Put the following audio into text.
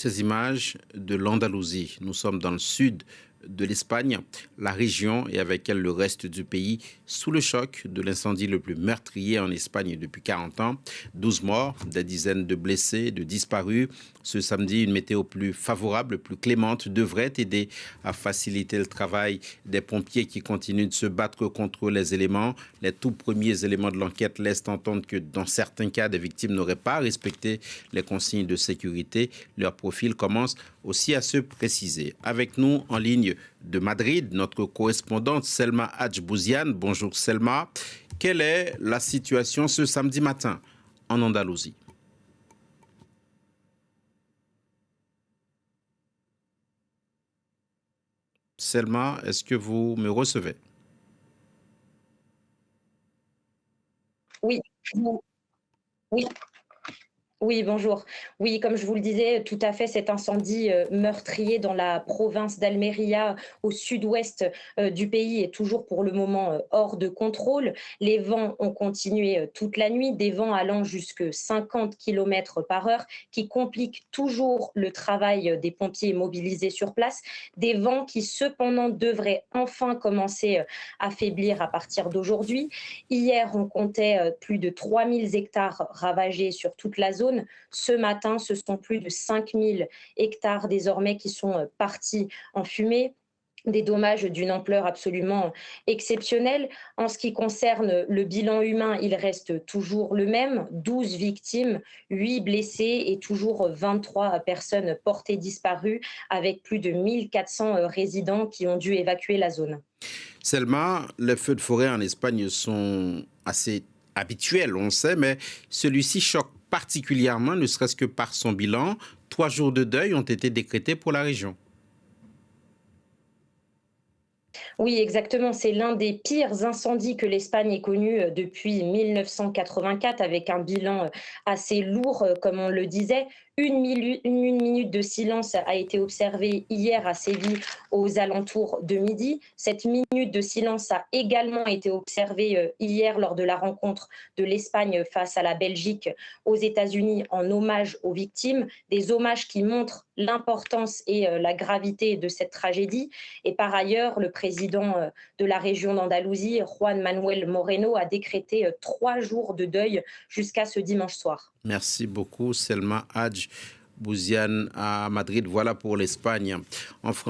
Ces images de l'Andalousie. Nous sommes dans le sud de l'Espagne. La région et avec elle le reste du pays sous le choc de l'incendie le plus meurtrier en Espagne depuis 40 ans. 12 morts, des dizaines de blessés, de disparus. Ce samedi, une météo plus favorable, plus clémente devrait aider à faciliter le travail des pompiers qui continuent de se battre contre les éléments. Les tout premiers éléments de l'enquête laissent entendre que dans certains cas, des victimes n'auraient pas respecté les consignes de sécurité. Leur profil commence aussi à se préciser. Avec nous en ligne de Madrid, notre correspondante Selma Hadj-Bouziane. Bonjour Selma. Quelle est la situation ce samedi matin en Andalousie? Selma, est-ce que vous me recevez? Oui, vous- oui, oui, bonjour. Oui, comme je vous le disais, tout à fait, cet incendie meurtrier dans la province d'Almeria, au sud-ouest du pays, est toujours pour le moment hors de contrôle. Les vents ont continué toute la nuit, des vents allant jusqu'à 50 km par heure, qui compliquent toujours le travail des pompiers mobilisés sur place. Des vents qui, cependant, devraient enfin commencer à faiblir à partir d'aujourd'hui. Hier, on comptait plus de 3000 hectares ravagés sur toute la zone. Ce matin, ce sont plus de 5000 hectares désormais qui sont partis en fumée. Des dommages d'une ampleur absolument exceptionnelle. En ce qui concerne le bilan humain, il reste toujours le même, 12 victimes, 8 blessés et toujours 23 personnes portées disparues, avec plus de 1400 résidents qui ont dû évacuer la zone. Selma, les feux de forêt en Espagne sont assez habituels, on sait, mais celui-ci choque particulièrement, ne serait-ce que par son bilan. 3 jours de deuil ont été décrétés pour la région. Oui, exactement. C'est l'un des pires incendies que l'Espagne ait connu depuis 1984, avec un bilan assez lourd, comme on le disait. Une minute de silence a été observée hier à Séville aux alentours de midi. Cette minute de silence a également été observée hier lors de la rencontre de l'Espagne face à la Belgique aux États-Unis en hommage aux victimes. Des hommages qui montrent l'importance et la gravité de cette tragédie. Et par ailleurs, le président de la région d'Andalousie, Juan Manuel Moreno, a décrété 3 jours de deuil jusqu'à ce dimanche soir. Merci beaucoup, Selma Hadj Bouziane à Madrid. Voilà pour l'Espagne. En France,